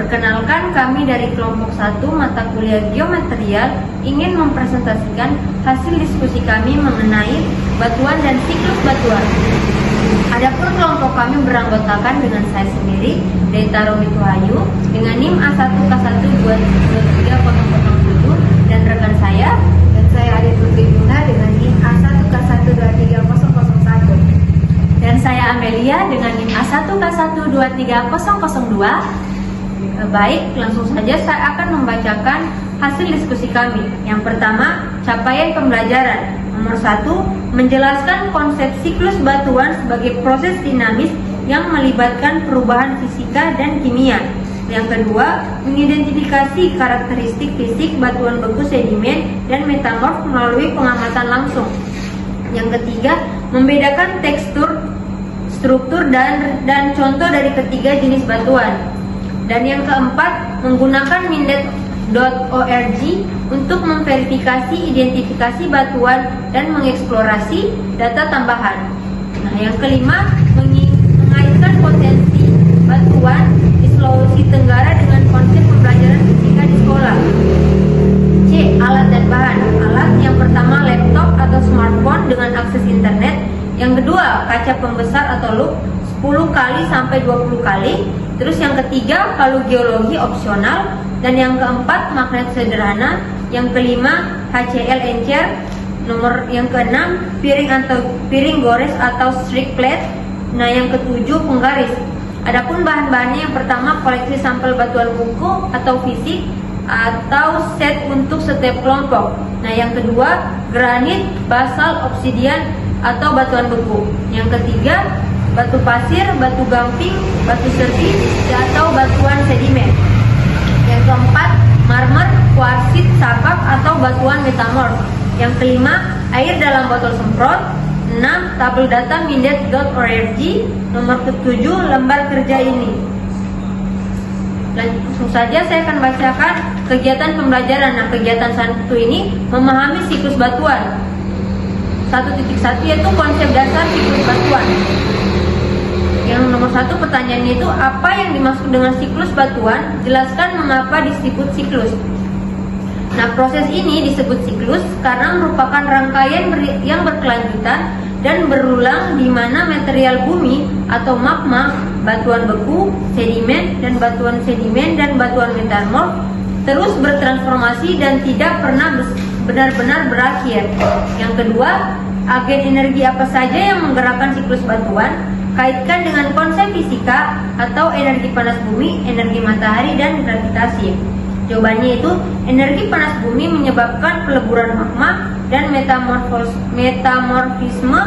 Perkenalkan, kami dari kelompok 1 mata kuliah geomaterial ingin mempresentasikan hasil diskusi kami mengenai batuan dan siklus batuan. Adapun kelompok kami beranggotakan dengan saya sendiri, Deta Romi Tuhayu, dengan NIM A1K1230007 dan rekan saya, dan saya Adi Putri Bunda dengan NIM A1K1230001. Dan saya Amelia dengan NIM A1K1230002. Baik, langsung saja saya akan membacakan hasil diskusi kami. Yang pertama, capaian pembelajaran. Nomor 1, menjelaskan konsep siklus batuan sebagai proses dinamis yang melibatkan perubahan fisika dan kimia. Yang kedua, mengidentifikasi karakteristik fisik batuan beku sedimen dan metamorf melalui pengamatan langsung. Yang ketiga, membedakan tekstur, struktur, dan contoh dari ketiga jenis batuan. Dan yang keempat, menggunakan Mindet.org untuk memverifikasi identifikasi batuan dan mengeksplorasi data tambahan. Nah, yang kelima, mengaitkan potensi batuan di Sulawesi Tenggara dengan konsep pembelajaran fisika di sekolah. C. Alat dan bahan. Alat yang pertama, laptop atau smartphone dengan akses internet. Yang kedua, kaca pembesar atau loop 10 kali sampai 20 kali. Terus yang ketiga, palu geologi opsional. Dan yang keempat, magnet sederhana. Yang kelima, HCl encer. Yang keenam, piring gores atau strike plate. Nah, yang ketujuh, penggaris. Adapun bahan-bahannya, yang pertama, koleksi sampel batuan buku atau fisik atau set untuk setiap kelompok. Nah, yang kedua, granit, basal, obsidian atau batuan beku. Yang ketiga, batu pasir, batu gamping, batu serti, atau batuan sedimen. Yang keempat, marmer, kuarsit, sapak atau batuan metamorf. Yang kelima, air dalam botol semprot. 6. Tabel data Mindet.org. Nomor ke-7, lembar kerja ini. Langsung saja saya akan bacakan kegiatan pembelajaran. Nah, kegiatan 1 ini memahami siklus batuan. 1.1 yaitu konsep dasar siklus batuan. Yang nomor 1 pertanyaannya itu, apa yang dimaksud dengan siklus batuan? Jelaskan mengapa disebut siklus. Nah, proses ini disebut siklus karena merupakan rangkaian yang berkelanjutan dan berulang di mana material bumi atau magma, batuan beku, sedimen, dan batuan metamorf terus bertransformasi dan tidak pernah benar-benar berakhir. Yang kedua, agen energi apa saja yang menggerakkan siklus batuan? Kaitkan dengan konsep fisika atau energi panas bumi, energi matahari, dan gravitasi. Jawabannya itu, energi panas bumi menyebabkan peleburan magma dan metamorfisme.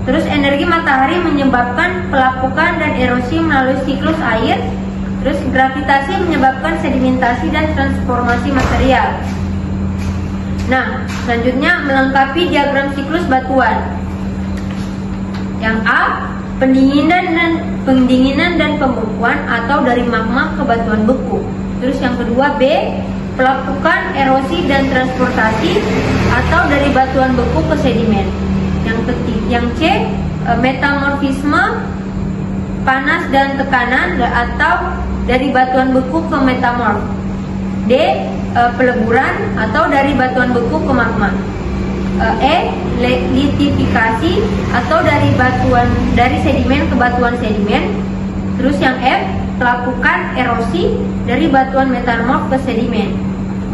Terus energi matahari menyebabkan pelapukan dan erosi melalui siklus air. Terus gravitasi menyebabkan sedimentasi dan transformasi material. Nah, selanjutnya melengkapi diagram siklus batuan. Yang A, pendinginan dan pembekuan atau dari magma ke batuan beku. Terus yang kedua, B, pelapukan, erosi dan transportasi atau dari batuan beku ke sedimen. Yang C, metamorfisme, panas dan tekanan atau dari batuan beku ke metamorf. D, peleburan atau dari batuan beku ke magma. E, litifikasi atau dari sedimen ke batuan sedimen. Terus yang F, pelapukan, erosi dari batuan metamorf ke sedimen.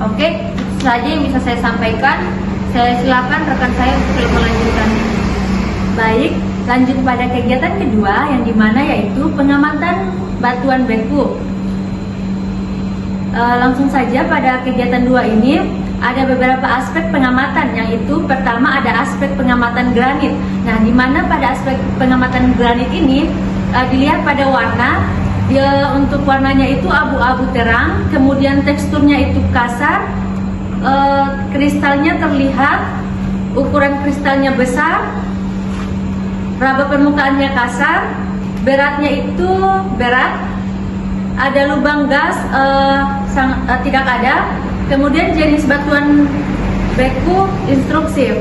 Oke, itu saja yang bisa saya sampaikan. Saya silakan rekan saya untuk melanjutkan. Baik, lanjut pada kegiatan kedua yang dimana yaitu pengamatan batuan beku. Langsung saja pada kegiatan 2 ini ada beberapa aspek pengamatan, yaitu pertama ada aspek pengamatan granit. Nah, di mana pada aspek pengamatan granit ini dilihat pada warna. Dia untuk warnanya itu abu-abu terang, kemudian teksturnya itu kasar, kristalnya terlihat, ukuran kristalnya besar, raba permukaannya kasar, beratnya itu berat, ada lubang gas tidak ada. Kemudian jenis batuan beku instruksif.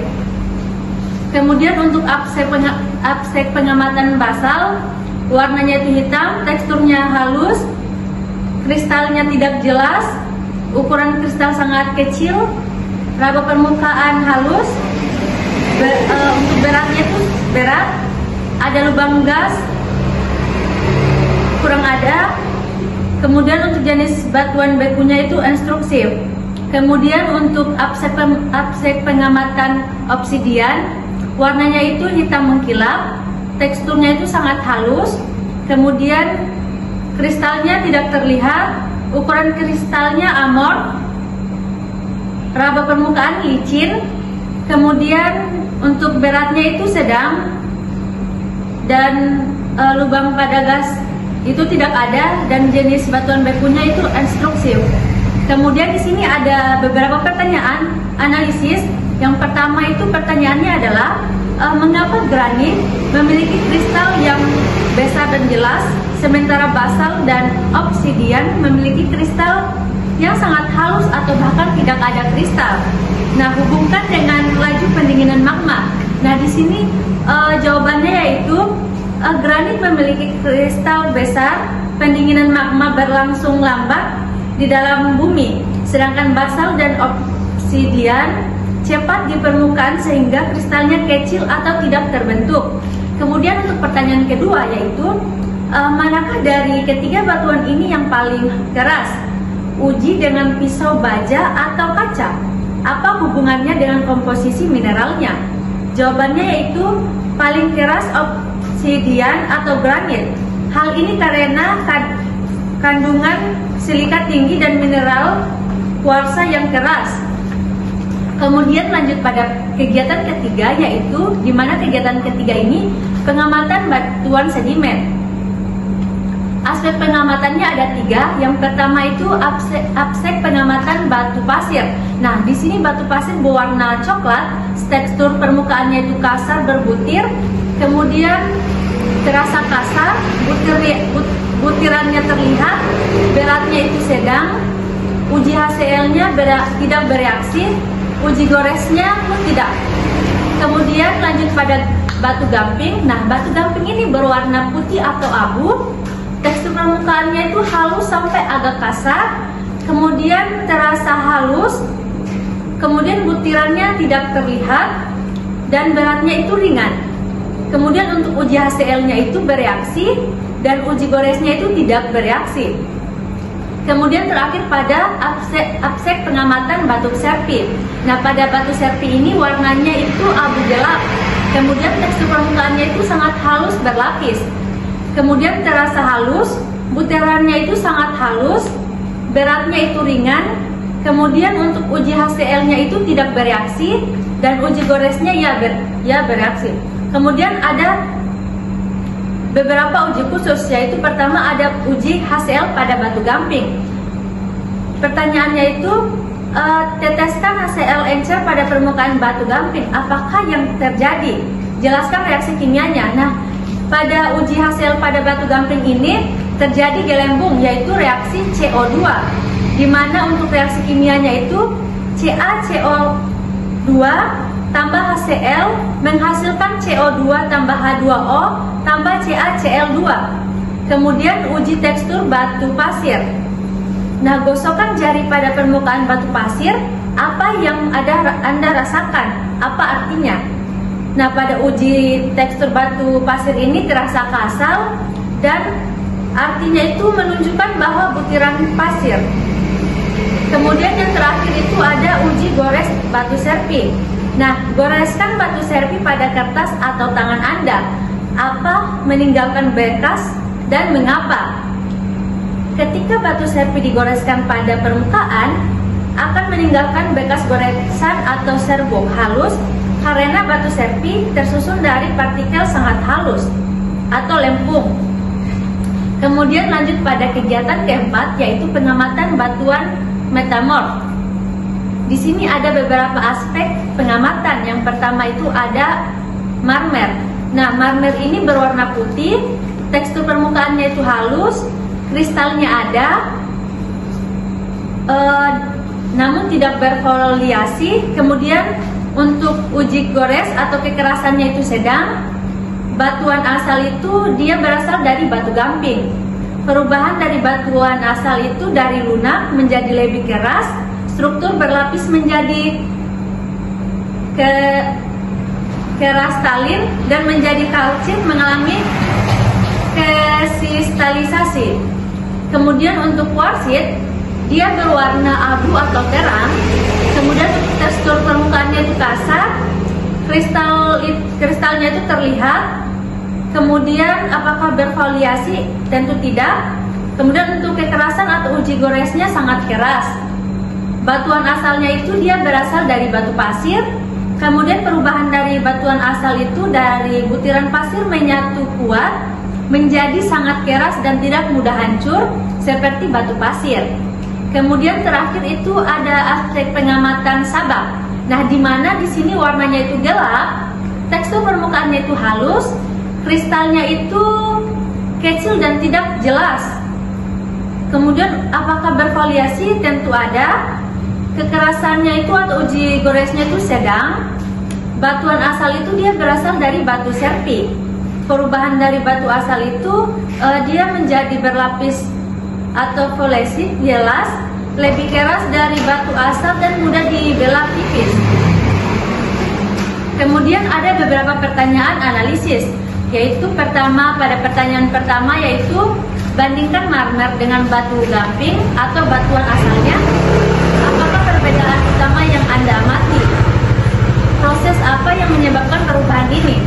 Kemudian untuk aspek pengamatan basal, warnanya itu hitam, teksturnya halus, kristalnya tidak jelas, ukuran kristal sangat kecil, raba permukaan halus, untuk beratnya itu berat, ada lubang gas, kurang ada. Kemudian untuk jenis batuan bekunya itu instruksif. Kemudian untuk absek pengamatan obsidian, warnanya itu hitam mengkilap, teksturnya itu sangat halus. Kemudian kristalnya tidak terlihat, ukuran kristalnya amorf, raba permukaan licin. Kemudian untuk beratnya itu sedang, dan lubang pada gas itu tidak ada, dan jenis batuan bekunya itu instruksif. Kemudian di sini ada beberapa pertanyaan analisis. Yang pertama itu pertanyaannya adalah mengapa granit memiliki kristal yang besar dan jelas, sementara basalt dan obsidian memiliki kristal yang sangat halus atau bahkan tidak ada kristal. Nah, hubungkan dengan laju pendinginan magma. Nah, di sini jawabannya yaitu granit memiliki kristal besar, pendinginan magma berlangsung lambat di dalam bumi, sedangkan basalt dan obsidian cepat di permukaan sehingga kristalnya kecil atau tidak terbentuk. Kemudian untuk pertanyaan kedua yaitu manakah dari ketiga batuan ini yang paling keras? Uji dengan pisau baja atau kaca. Apa hubungannya dengan komposisi mineralnya? Jawabannya yaitu paling keras obsidian atau granit. Hal ini karena kandungan silika tinggi dan mineral kuarsa yang keras. Kemudian lanjut pada kegiatan ketiga, yaitu di mana kegiatan ketiga ini pengamatan batuan sedimen. Aspek pengamatannya ada 3. Yang pertama itu absek pengamatan batu pasir. Nah, di sini batu pasir berwarna coklat, tekstur permukaannya itu kasar berbutir, kemudian terasa kasar, butirannya terlihat, beratnya itu sedang, uji HCl-nya tidak bereaksi, uji goresnya pun tidak. Kemudian lanjut pada batu gamping. Nah, batu gamping ini berwarna putih atau abu, tekstur permukaannya itu halus sampai agak kasar, kemudian terasa halus, kemudian butirannya tidak terlihat, dan beratnya itu ringan. Kemudian untuk uji HCl-nya itu bereaksi, dan uji goresnya itu tidak bereaksi. Kemudian terakhir pada absek pengamatan batu serpi. Nah, pada batu serpi ini warnanya itu abu gelap, kemudian tekstur permukaannya itu sangat halus berlapis, kemudian terasa halus, butirannya itu sangat halus, beratnya itu ringan. Kemudian untuk uji HCl-nya itu tidak bereaksi, dan uji goresnya ya bereaksi. Kemudian ada beberapa uji khusus, yaitu pertama ada uji HCl pada batu gamping. Pertanyaannya itu teteskan HCl encer pada permukaan batu gamping, apakah yang terjadi? Jelaskan reaksi kimianya. Nah, pada uji HCl pada batu gamping ini terjadi gelembung, yaitu reaksi CO2, di mana untuk reaksi kimianya itu CaCO2 tambah HCl menghasilkan CO2 tambah H2O tambah CaCl2. Kemudian uji tekstur batu pasir. Nah, gosokkan jari pada permukaan batu pasir, apa yang Anda rasakan? Apa artinya? Nah, pada uji tekstur batu pasir ini terasa kasar, dan artinya itu menunjukkan bahwa butiran pasir. Kemudian yang terakhir itu ada uji gores batu serpi. Nah, goreskan batu serpi pada kertas atau tangan Anda. Apa meninggalkan bekas dan mengapa? Ketika batu serpi digoreskan pada permukaan, akan meninggalkan bekas goresan atau serbuk halus karena batu serpi tersusun dari partikel sangat halus atau lempung. Kemudian lanjut pada kegiatan keempat, yaitu pengamatan batuan metamorf. Di sini ada beberapa aspek pengamatan. Yang pertama itu ada marmer. Nah, marmer ini berwarna putih, tekstur permukaannya itu halus, kristalnya ada, namun tidak berfoliasi. Kemudian untuk uji gores atau kekerasannya itu sedang. Batuan asal itu dia berasal dari batu gamping. Perubahan dari batuan asal itu dari lunak menjadi lebih keras, struktur berlapis menjadi kerastalin dan menjadi kalsit mengalami krisistalisasi. Kemudian untuk kuarsit, dia berwarna abu atau terang. Kemudian tekstur permukaannya itu kasar, kristalnya itu terlihat. Kemudian apakah berfoliasi? Tentu tidak. Kemudian untuk kekerasan atau uji goresnya sangat keras. Batuan asalnya itu dia berasal dari batu pasir. Kemudian perubahan dari batuan asal itu dari butiran pasir menyatu kuat menjadi sangat keras dan tidak mudah hancur seperti batu pasir. Kemudian terakhir itu ada aspek pengamatan sabak. Nah, di mana di sini warnanya itu gelap, tekstur permukaannya itu halus, kristalnya itu kecil dan tidak jelas. Kemudian apakah berfoliasi? Tentu ada. Kekerasannya itu atau uji goresnya itu sedang. Batuan asal itu dia berasal dari batu serpik. Perubahan dari batu asal itu dia menjadi berlapis atau folesik jelas, lebih keras dari batu asal dan mudah dibelah tipis. Kemudian ada beberapa pertanyaan analisis, yaitu pertama, pada pertanyaan pertama yaitu bandingkan marmer dengan batu gamping atau batuan asalnya. Apakah perbedaan utama yang Anda amati? Proses apa yang menyebabkan perubahan ini?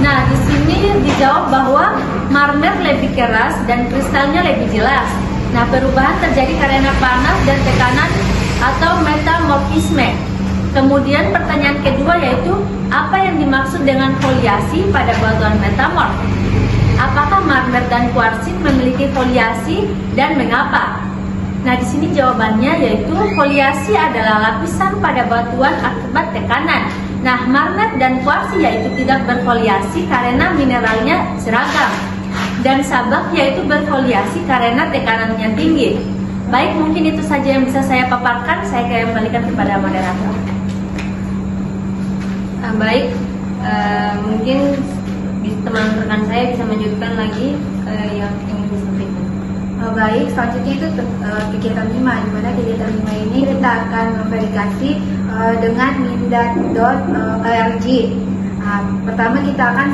Nah, di sini dijawab bahwa marmer lebih keras dan kristalnya lebih jelas. Nah, perubahan terjadi karena panas dan tekanan atau metamorfisme. Kemudian pertanyaan kedua yaitu apa yang dimaksud dengan foliasi pada batuan metamorf? Apakah marmer dan kuarsit memiliki foliasi dan mengapa? Nah, di sini jawabannya yaitu foliasi adalah lapisan pada batuan akibat tekanan. Nah, marmer dan kuarsit yaitu tidak berfoliasi karena mineralnya seragam. Dan sabak yaitu berfoliasi karena tekanannya tinggi. Baik, mungkin itu saja yang bisa saya paparkan. Saya kembalikan kepada moderator. Baik, mungkin teman rekan saya bisa melanjutkan lagi yang ingin disampaikan. Baik, selanjutnya itu kegiatan 5, di mana kegiatan 5 ini kita akan memverifikasi dengan mindat.org. Pertama kita akan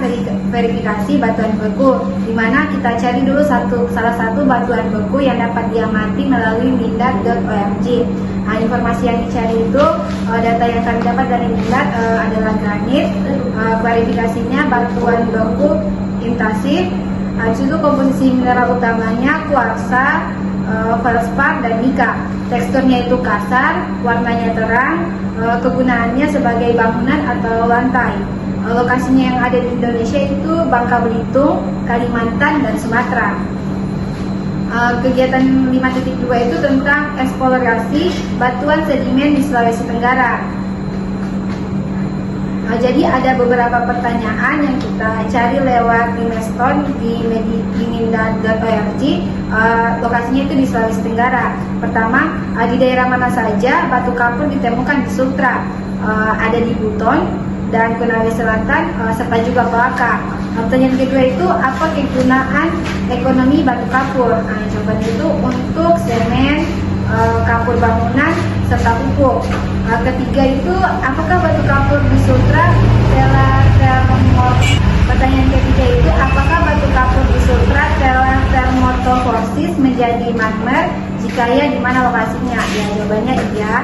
verifikasi batuan beku, di mana kita cari dulu salah satu batuan beku yang dapat diamati melalui mindat.org. Informasi yang dicari itu data yang kami dapat dari Mindat adalah granit, verifikasinya batuan beku intasif, itu komposisi mineral utamanya kuarsa, felspar dan nika. Teksturnya itu kasar, warnanya terang, kegunaannya sebagai bangunan atau lantai. Lokasinya yang ada di Indonesia itu Bangka Belitung, Kalimantan, dan Sumatera. Kegiatan 5.2 itu tentang eksplorasi batuan sedimen di Sulawesi Tenggara. Jadi ada beberapa pertanyaan yang kita cari lewat Imeston di mindat.org. Lokasinya itu di Sulawesi Tenggara. Pertama, di daerah mana saja batu kapur ditemukan di Sultra? Ada di Buton dan Konawe Selatan, serta juga Kolaka. Pertanyaan kedua itu apa kegunaan ekonomi batu kapur? Jawabannya itu untuk semen, kapur bangunan, serta pupuk. Ketiga itu apakah batu kapur di Sultra telah Pertanyaan ketiga itu apakah batu kapur di Sultra telah termetamorfosis menjadi marmer? Jika ya, di mana lokasinya? Ya, jawabannya iya.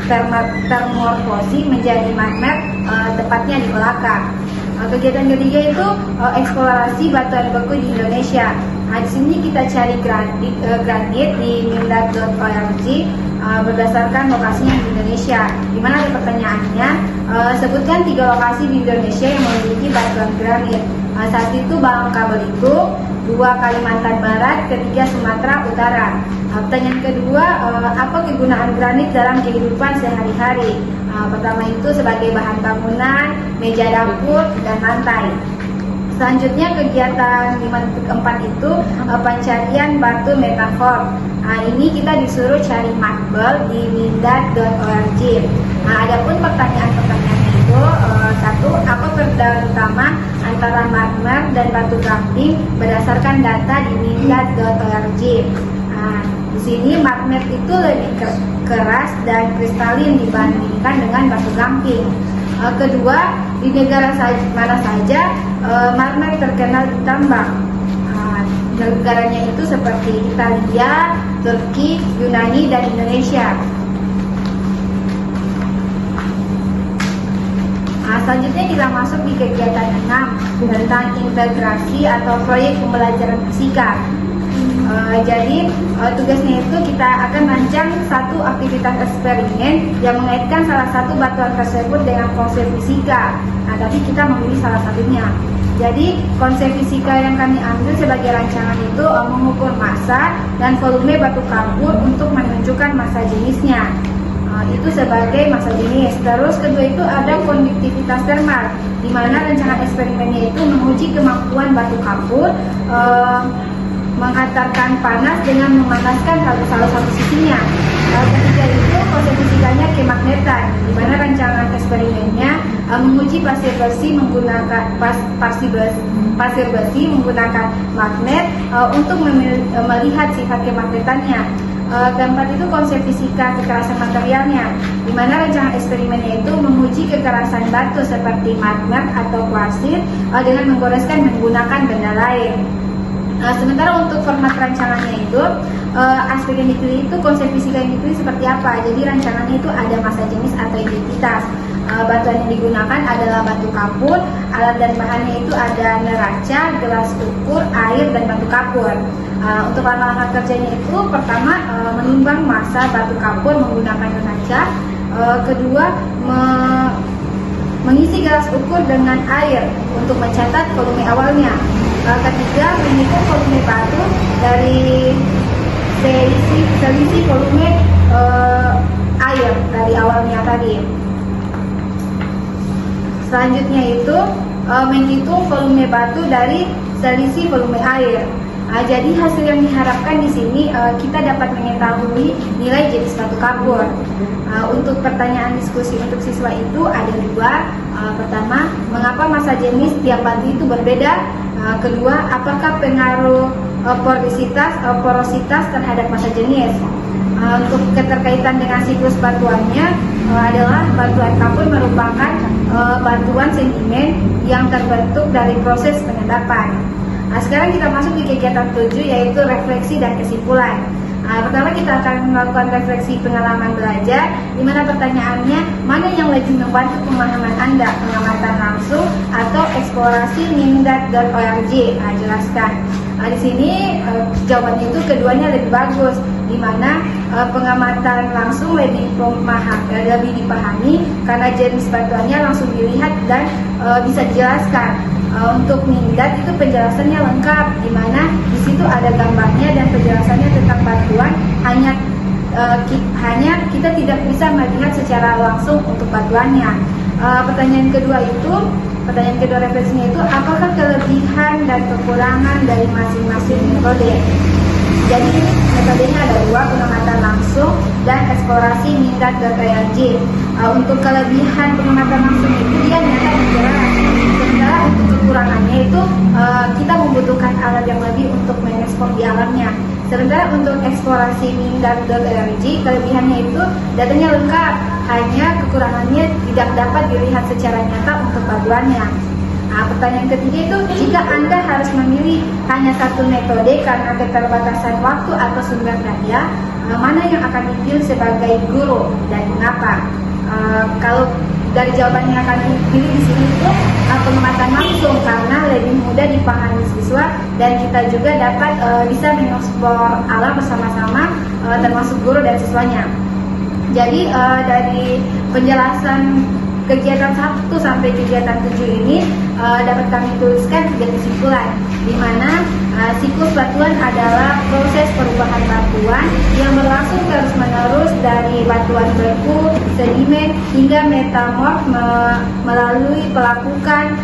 Termetamorfosis menjadi marmer, tepatnya di Kolaka. Kegiatan ketiga itu eksplorasi batuan beku di Indonesia. Di sini kita cari granit di mindat.org berdasarkan lokasinya di Indonesia. Di mana ada pertanyaannya, sebutkan 3 lokasi di Indonesia yang memiliki batuan granit. Saat itu Bangka Belitung, 2 Kalimantan Barat, 3 Sumatera Utara. Pertanyaan kedua, apa kegunaan granit dalam kehidupan sehari-hari? Pertama itu sebagai bahan bangunan, meja dapur, dan lantai. Selanjutnya kegiatan 5.4 itu pencarian batu metafor. Ini kita disuruh cari marble di mindat.org. Adapun pertanyaan-pertanyaan itu, satu, apa perbedaan utama antara magma dan batu gamping berdasarkan data di mindat.org. Nah, di sini magnet itu lebih keras dan kristalin dibandingkan dengan batu gamping. Kedua, di negara mana saja magnet terkenal ditambang. Negaranya itu seperti Italia, Turki, Yunani, dan Indonesia. Selanjutnya kita masuk di kegiatan 6 tentang integrasi atau proyek pembelajaran fisika. Jadi tugasnya itu kita akan rancang satu aktivitas eksperimen yang mengaitkan salah satu batuan tersebut dengan konsep fisika. Nah, tapi kita memilih salah satunya. Jadi konsep fisika yang kami ambil sebagai rancangan itu mengukur massa dan volume batu kapur untuk menunjukkan massa jenisnya. Itu sebagai massa jenis. Terus kedua itu ada konduktivitas termal, di mana rancangan eksperimennya itu menguji kemampuan batu kapur menghantarkan panas dengan memanaskan salah satu sisinya. Ketiga itu konsep fisikanya kemagnetan, di mana rancangan eksperimennya menguji pasir besi menggunakan pasir besi menggunakan magnet untuk melihat sifat kemagnetannya. Keempat itu konsep fisika kekerasan materialnya, di mana rancangan eksperimennya itu menguji kekerasan batu seperti magnet atau kuarsit dengan menggoreskan menggunakan benda lain. Sementara untuk format rancangannya itu aspek yang dipilih itu konsep fisika yang dipilih seperti apa. Jadi rancangannya itu ada massa jenis atau identitas. Batuan yang digunakan adalah batu kapur. Alat dan bahannya itu ada neraca, gelas ukur, air, dan batu kapur. Untuk alat kerjanya itu pertama menimbang massa batu kapur menggunakan neraca. Kedua mengisi gelas ukur dengan air untuk mencatat volume awalnya. Ketiga, menghitung volume batu dari selisih volume air dari awalnya tadi. Selanjutnya itu menghitung volume batu dari selisih volume air. Jadi hasil yang diharapkan di sini kita dapat mengetahui nilai jenis batu kapur. Untuk pertanyaan diskusi untuk siswa itu ada dua. Pertama, mengapa massa jenis tiap batu itu berbeda? Kedua, apakah pengaruh porositas terhadap massa jenis? Untuk keterkaitan dengan siklus batuannya adalah batuan kapur merupakan batuan sedimen yang terbentuk dari proses pengendapan. Sekarang kita masuk di kegiatan 7 yaitu refleksi dan kesimpulan. Pertama kita akan melakukan refleksi pengalaman belajar, di mana pertanyaannya mana yang lebih membantu pemahaman Anda, pengamatan langsung atau eksplorasi mindat.org. Jelaskan. Di sini jawabannya itu keduanya lebih bagus, di mana pengamatan langsung lebih dipahami karena jenis batuannya langsung dilihat dan bisa dijelaskan. Untuk mindat itu penjelasannya lengkap, di mana di situ ada gambarnya dan penjelasannya tentang batuan. Hanya kita tidak bisa melihat secara langsung untuk batuannya. Pertanyaan kedua refleksinya itu apakah kelebihan dan kekurangan dari masing-masing metode. Jadi metodenya ada dua, pengamatan langsung dan eksplorasi mindat.org. Untuk kelebihan pengamatan langsung itu dia nyata dan jelas. Sementara untuk kekurangannya itu kita membutuhkan alat yang lebih untuk mengekspor di alamnya. Sementara untuk eksplorasi mindat.org kelebihannya itu datanya lengkap, hanya kekurangannya tidak dapat dilihat secara nyata untuk batuannya. Pertanyaan ketiga itu, jika Anda harus memilih hanya satu metode karena keterbatasan waktu atau sumber daya, mana yang akan dipilih sebagai guru dan mengapa? Kalau dari jawabannya akan dipilih di sini itu pengamatan langsung karena lebih mudah dipahami siswa dan kita juga dapat bisa mengeksplor alam bersama-sama termasuk guru dan siswanya. Jadi dari penjelasan kegiatan 1 sampai kegiatan 7 ini dapat kami tuliskan 3 kesimpulan, di mana siklus batuan adalah proses perubahan batuan yang berlangsung terus-menerus dari batuan beku, sedimen hingga metamorf melalui pelakukan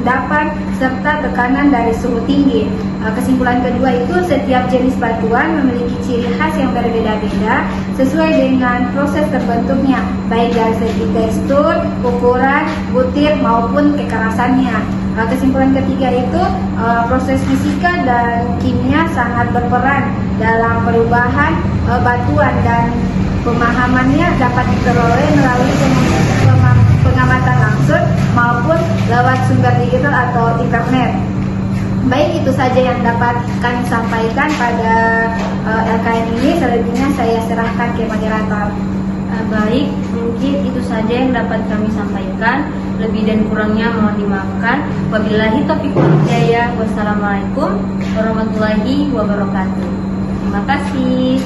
endapan, serta tekanan dari suhu tinggi. Kesimpulan kedua itu setiap jenis batuan memiliki ciri khas yang berbeda-beda sesuai dengan proses terbentuknya, baik dari segi tekstur, ukuran, butir maupun kekerasannya. Kesimpulan ketiga itu proses fisika dan kimia sangat berperan dalam perubahan batuan dan pemahamannya dapat diperoleh melalui pengamatan langsung maupun lewat sumber digital atau internet. Baik, itu saja yang dapat kami sampaikan pada LKN ini. Selebihnya saya serahkan ke moderator. Baik, mungkin itu saja yang dapat kami sampaikan. Lebih dan kurangnya mohon dimaafkan. Wabillahi taufiq wal hidayah. Wassalamualaikum warahmatullahi wabarakatuh. Terima kasih.